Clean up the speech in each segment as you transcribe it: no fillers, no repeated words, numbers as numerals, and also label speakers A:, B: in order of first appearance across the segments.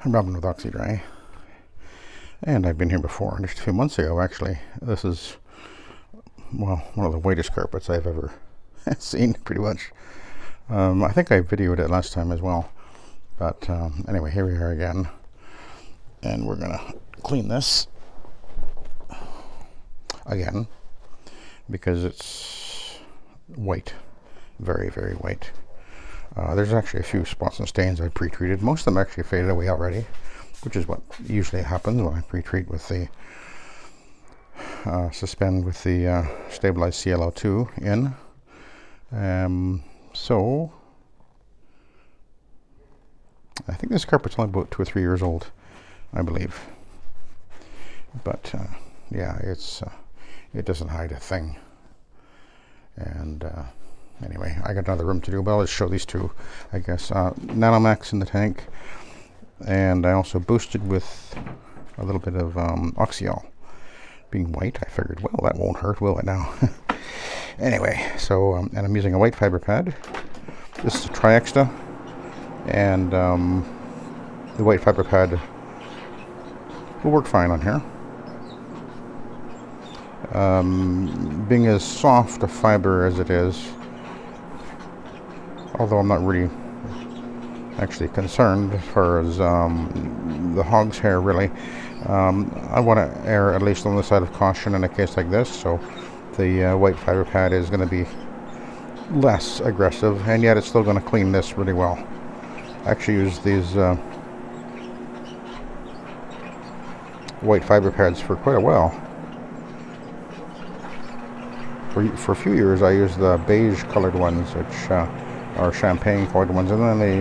A: I'm Robin with Oxy-Dry, and I've been here before, just a few months ago actually. This is, well, one of the whitest carpets I've ever seen, pretty much. I think I videoed it last time as well, but anyway, here we are again, and we're gonna clean this again because it's white, very, very white. There's actually a few spots and stains I pre-treated. Most of them actually faded away already, which is what usually happens when I pre-treat with the suspend with the stabilized ClO2 in. So I think this carpet's only about 2 or 3 years old, I believe. But yeah, it doesn't hide a thing. And anyway, I got another room to do, but I'll just show these two, I guess. Nanomax in the tank, and I also boosted with a little bit of OxyAll. Being white, I figured, well, that won't hurt, will it now? Anyway, so, and I'm using a white fiber pad. This is a Triexta, and the white fiber pad will work fine on here. Being as soft a fiber as it is, although I'm not really actually concerned as far as the hog's hair, really. I want to err at least on the side of caution in a case like this, so the white fiber pad is going to be less aggressive, and yet it's still going to clean this really well. I actually use these white fiber pads for quite a while. For a few years I used the beige colored ones, which are champagne colored ones, and then they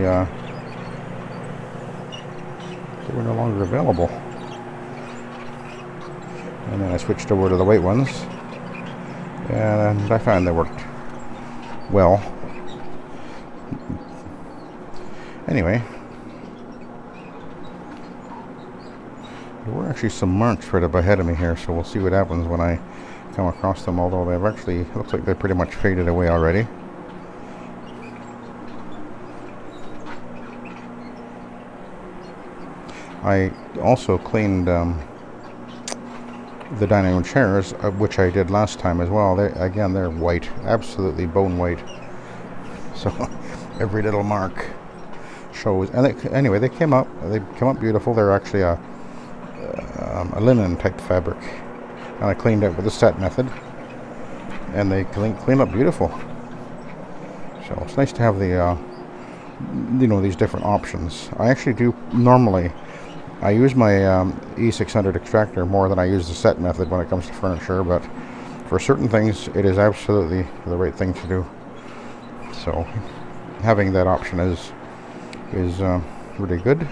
A: were no longer available. And then I switched over to the white ones, and I found they worked well. Anyway, there were actually some marks right up ahead of me here, so we'll see what happens when I come across them, although they've actually, looks like they're pretty much faded away already. I also cleaned the dining room chairs, which I did last time as well. Again, they're white, absolutely bone white. So every little mark shows. And anyway, they came up beautiful. They're actually a linen type fabric, and I cleaned it with the SETT method, and they clean up beautiful. So it's nice to have the you know, these different options. I actually do normally. I use my E600 extractor more than I use the SETT method when it comes to furniture, but for certain things it is absolutely the right thing to do. So having that option is really good.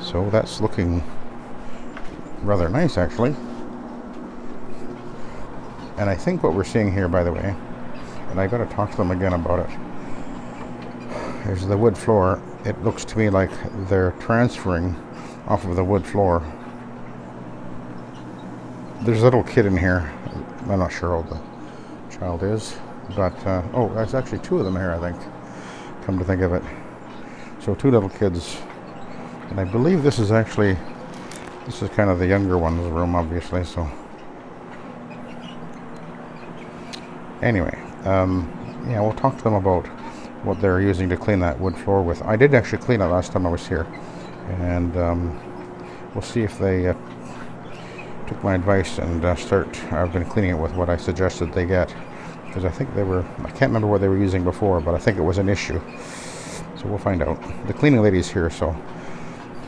A: So that's looking rather nice, actually. And I think what we're seeing here, by the way, and I got to talk to them again about it, is the wood floor. It looks to me like they're transferring off of the wood floor. There's a little kid in here. I'm not sure how old the child is, but oh, there's actually 2 of them here, I think, come to think of it. So 2 little kids, and I believe this is kind of the younger one's room, obviously. So anyway, yeah, we'll talk to them about what they're using to clean that wood floor with. I did actually clean it last time I was here, and we'll see if they took my advice and I've been cleaning it with what I suggested they get, because I think I can't remember what they were using before, but I think it was an issue. So we'll find out. The cleaning lady's here, so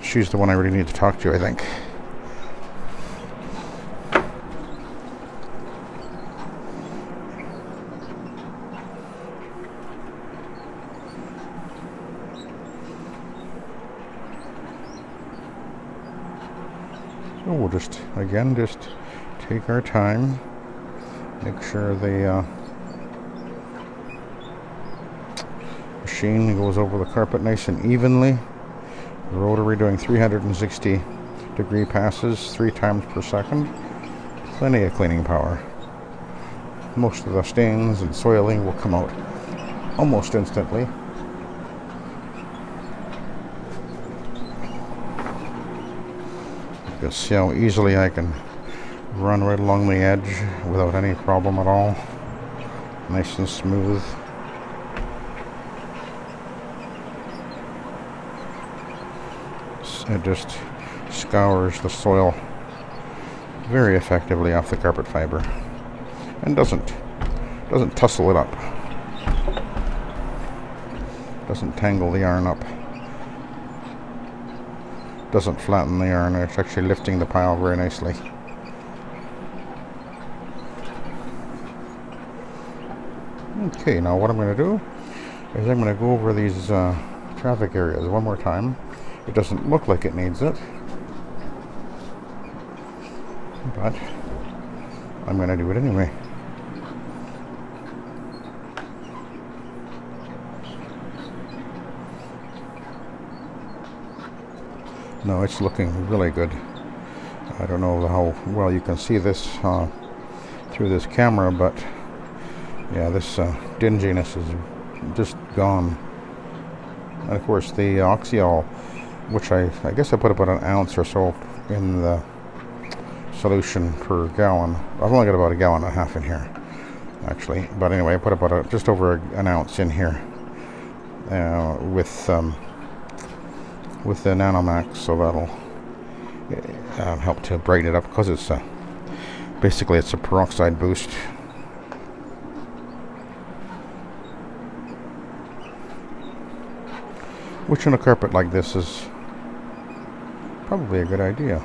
A: she's the one I really need to talk to, I think. So we'll just take our time, make sure the machine goes over the carpet nice and evenly. The rotary doing 360 degree passes 3 times per second. Plenty of cleaning power. Most of the stains and soiling will come out almost instantly. You can see how easily I can run right along the edge without any problem at all. Nice and smooth. It just scours the soil very effectively off the carpet fiber and doesn't tussle it up. Doesn't tangle the yarn up. Doesn't flatten the yarn. It's actually lifting the pile very nicely. Okay, now what I'm going to do is I'm going to go over these traffic areas one more time. It doesn't look like it needs it, but I'm going to do it anyway. No, it's looking really good. I don't know how well you can see this through this camera, but yeah, this dinginess is just gone. And of course the OxyAll, which I guess I put about an ounce or so in the solution per gallon. I've only got about 1.5 gallons in here, actually. But anyway, I put about just over an ounce in here with the Nanomax, so that'll help to brighten it up, because it's basically it's a peroxide boost. Which on a carpet like this is probably a good idea.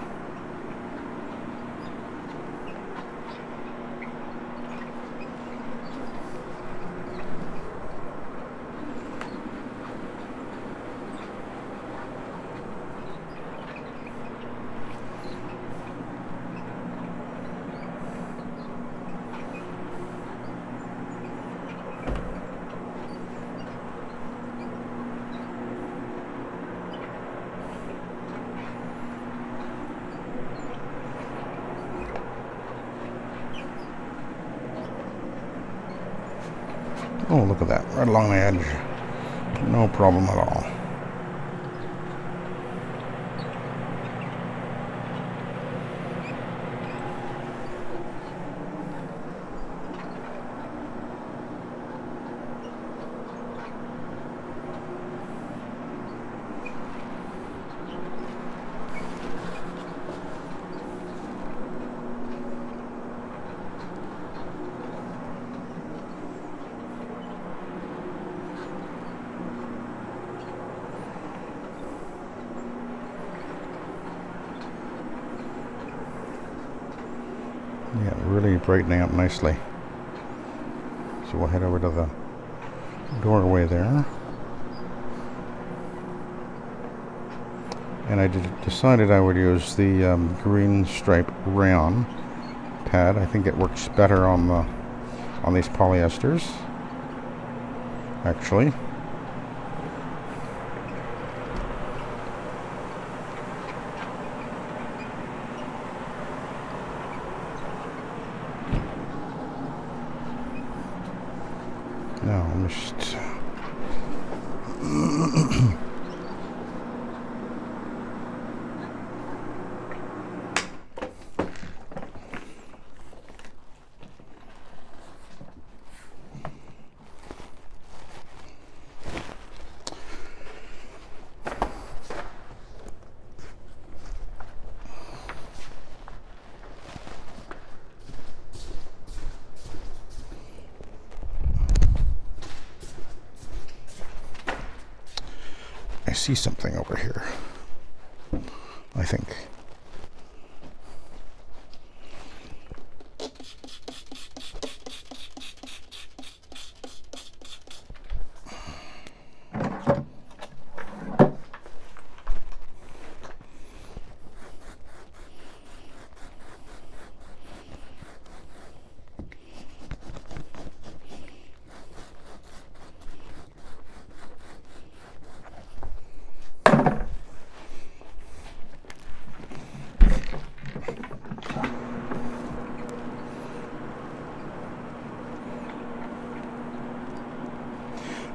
A: Oh, look at that, right along the edge. No problem at all. Yeah, really brightening up nicely. So we'll head over to the doorway there. And I decided I would use the green stripe rayon pad. I think it works better on these polyesters, actually. Now, I'm just I see something over here, I think.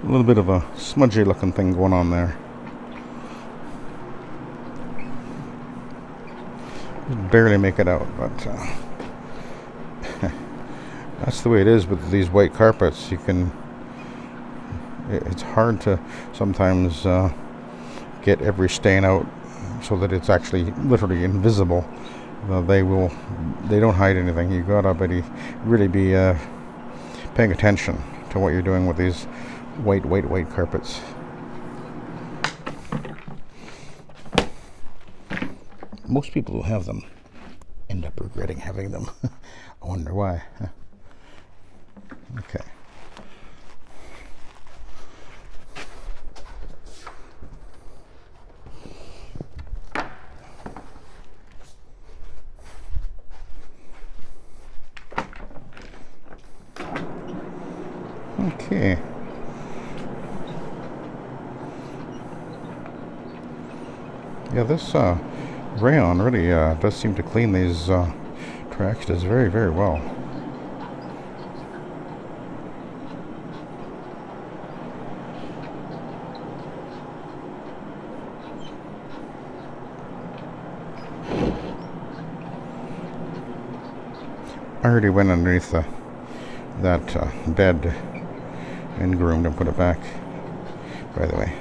A: A little bit of a smudgy looking thing going on there. barely make it out, but that's the way it is with these white carpets. It's hard to sometimes get every stain out so that it's actually literally invisible. They don't hide anything. You gotta really be paying attention to what you're doing with these white carpets. Most people who have them end up regretting having them. I wonder why. Okay. Okay. Yeah, this rayon really does seem to clean these triaxidas very, very well. I already went underneath that bed and groomed and put it back, by the way.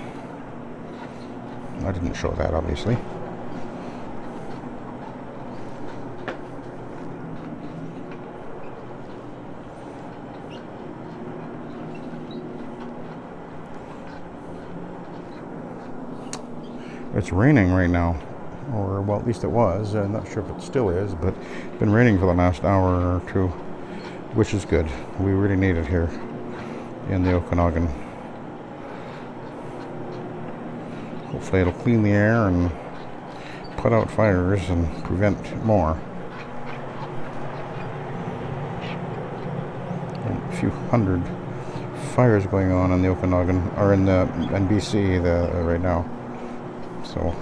A: I didn't show that, obviously. It's raining right now, or well, at least it was. I'm not sure if it still is, but it's been raining for the last hour or two, which is good. We really need it here in the Okanagan. Hopefully it'll clean the air and put out fires and prevent more. A few hundred fires going on in the Okanagan, or in BC right now. So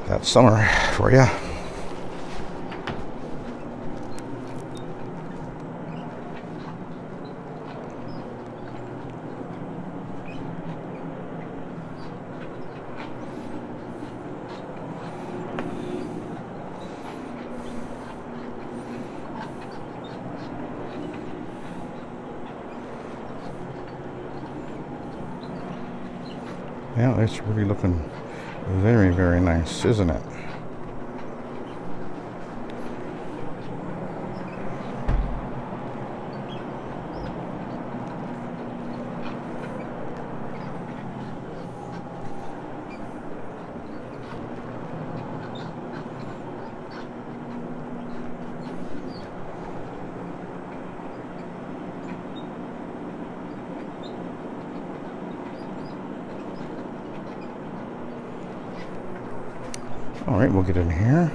A: that's summer for you. Yeah, it's really looking very, very nice, isn't it? All right, we'll get in here.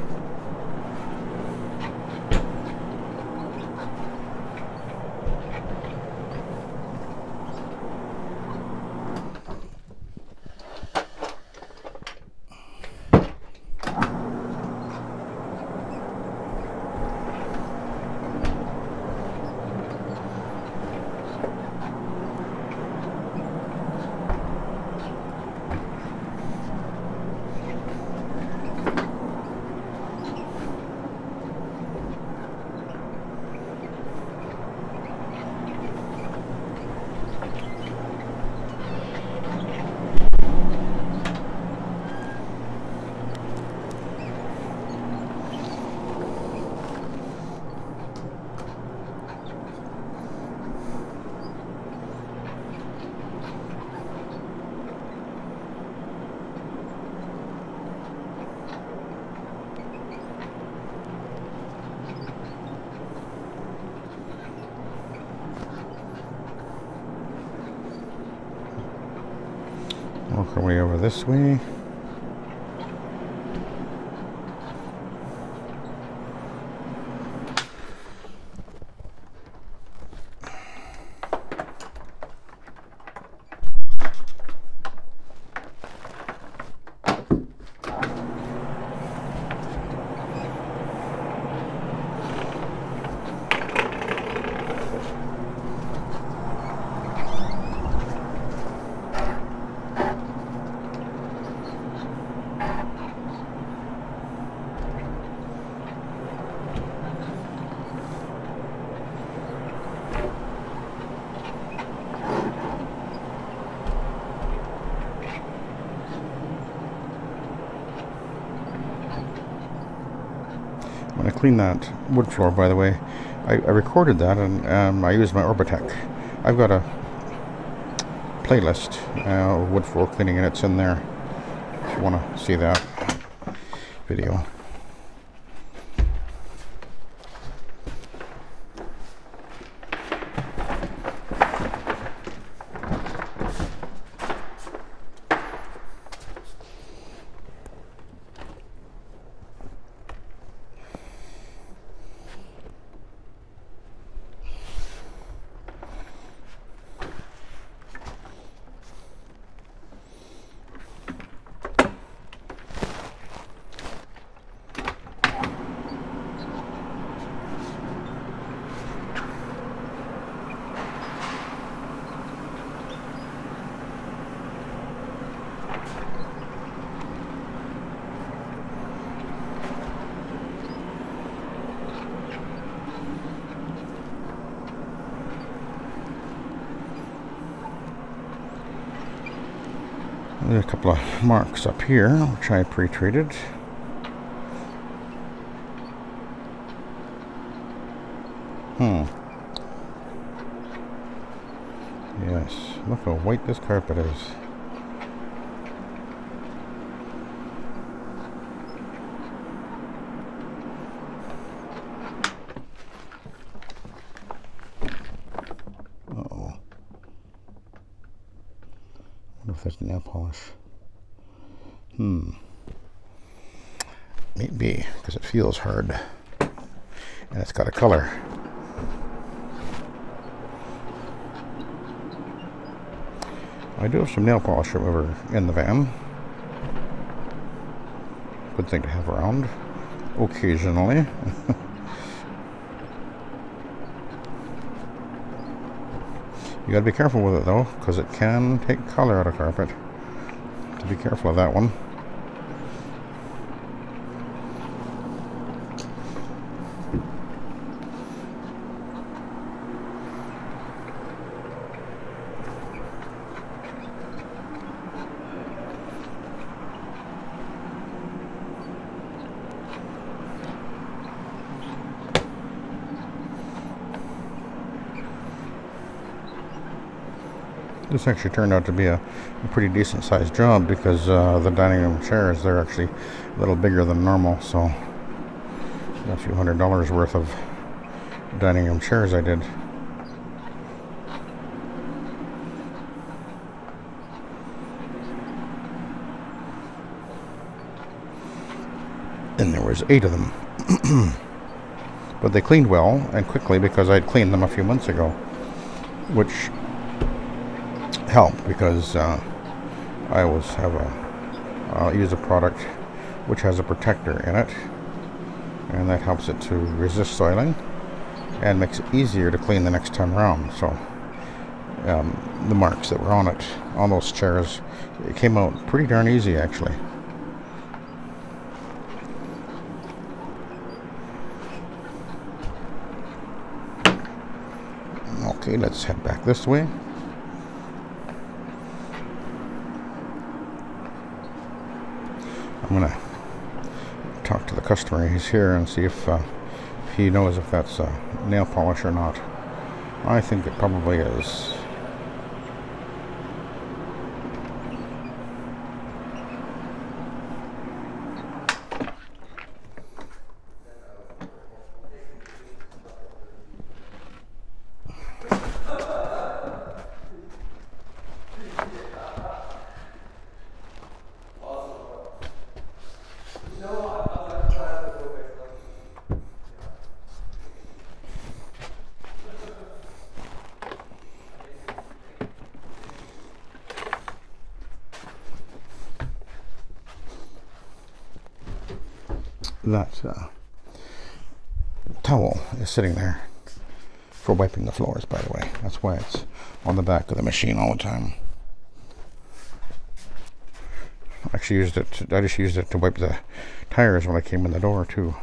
A: Work our way over this way. clean that wood floor, by the way, I recorded that, and I used my Orbitech. I've got a playlist of wood floor cleaning, and it's in there if you want to see that video. There's a couple of marks up here, which I pre-treated. Yes, look how white this carpet is. Uh-oh. I wonder if that's nail polish. Maybe, because it feels hard. And it's got a color. I do have some nail polish remover in the van. Good thing to have around occasionally. You gotta be careful with it though, because it can take color out of carpet. To be careful of that one. This actually turned out to be a pretty decent sized job, because the dining room chairs, they're actually a little bigger than normal, so a few $100s worth of dining room chairs I did. And there was 8 of them. But they cleaned well and quickly, because I'd cleaned them a few months ago, which help, because I always have use a product which has a protector in it, and that helps it to resist soiling and makes it easier to clean the next time around. So the marks that were on it, on those chairs, it came out pretty darn easy actually. Okay, let's head back this way. I'm gonna talk to the customer. He's here, and see if he knows if that's nail polish or not. I think it probably is. That towel is sitting there for wiping the floors, by the way. That's why it's on the back of the machine all the time. I just used it to wipe the tires when I came in the door too,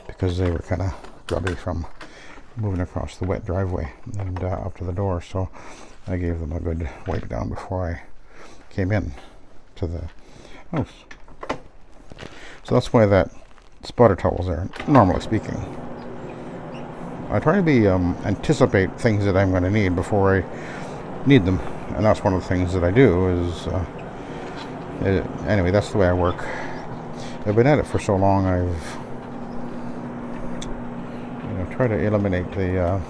A: because they were kind of grubby from moving across the wet driveway and up to the door. So I gave them a good wipe down before I came in to the house. So that's why that spotter towels there, normally speaking. I try to be anticipate things that I'm going to need before I need them, and that's one of the things that I do. Is anyway, that's the way I work. I've been at it for so long. I've tried to eliminate the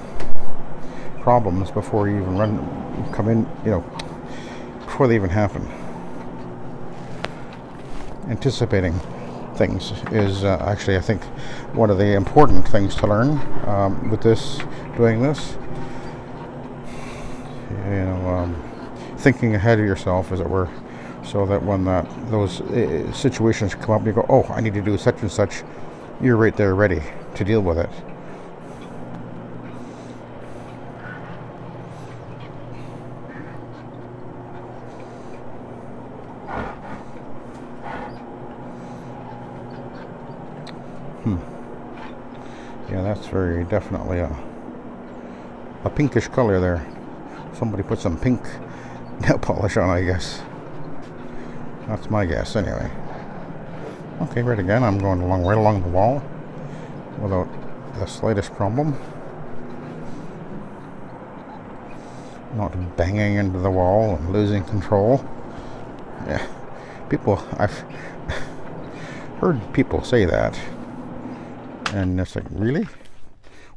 A: problems before you even come in. Before they even happen. Anticipating things is actually, I think, one of the important things to learn with doing this. Thinking ahead of yourself, as it were, so that when those situations come up, you go, oh, I need to do such and such, you're right there ready to deal with it. Yeah, that's very definitely a pinkish color there. Somebody put some pink nail polish on, I guess. That's my guess, anyway. Okay, right again. I'm going right along the wall without the slightest problem. Not banging into the wall and losing control. Yeah, I've heard people say that. And it's like, really?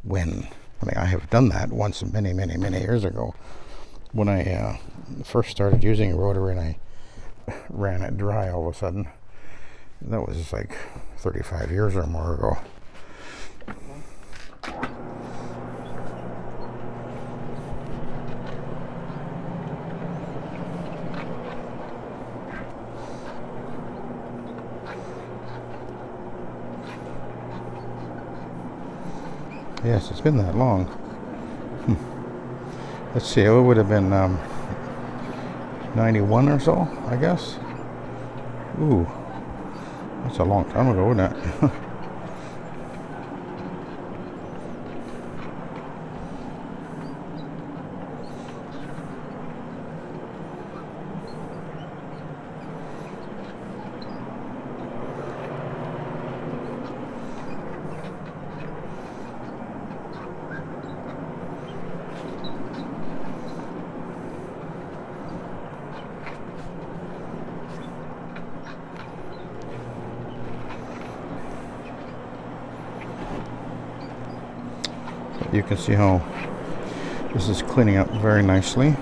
A: When? I mean, I have done that once many years ago when I first started using a rotary and I ran it dry all of a sudden. That was like 35 years or more ago. Yes, it's been that long. Let's see, it would have been 91 or so, I guess. Ooh, that's a long time ago, isn't it? You can see how this is cleaning up very nicely.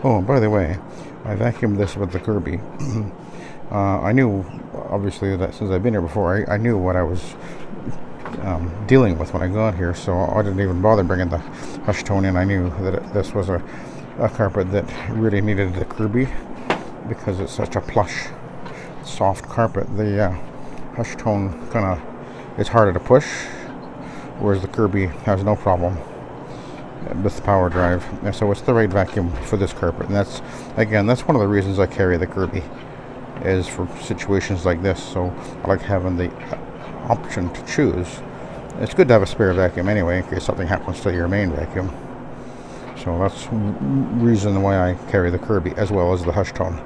A: Oh, and by the way, I vacuumed this with the Kirby. I knew, obviously, that since I've been here before, I knew what I was dealing with when I got here, so I didn't even bother bringing the hush tone in. I knew that this was a carpet that really needed the Kirby because it's such a plush, soft carpet. The hush tone it's harder to push, whereas the Kirby has no problem with the power drive. And so it's the right vacuum for this carpet, and that's one of the reasons I carry the Kirby, is for situations like this. So I like having the option to choose. It's good to have a spare vacuum anyway, in case something happens to your main vacuum. So that's reason why I carry the Kirby as well as the hush tone.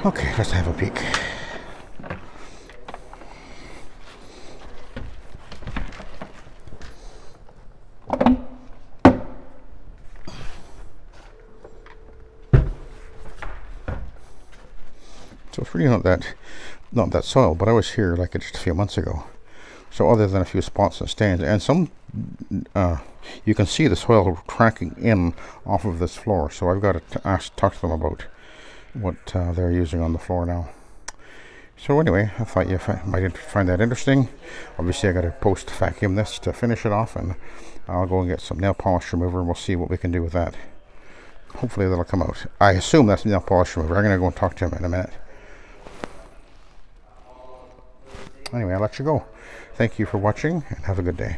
A: Okay, let's have a peek. So it's really not that soil, but I was here like just a few months ago. So other than a few spots and stains, and some, you can see the soil tracking in off of this floor. So I've got to talk to them about what they're using on the floor now. So anyway, I thought you might find that interesting. Obviously, I got to post vacuum this to finish it off, and I'll go and get some nail polish remover, and we'll see what we can do with that. Hopefully, that'll come out. I assume that's nail polish remover. I'm going to go and talk to him in a minute. Anyway, I'll let you go. Thank you for watching, and have a good day.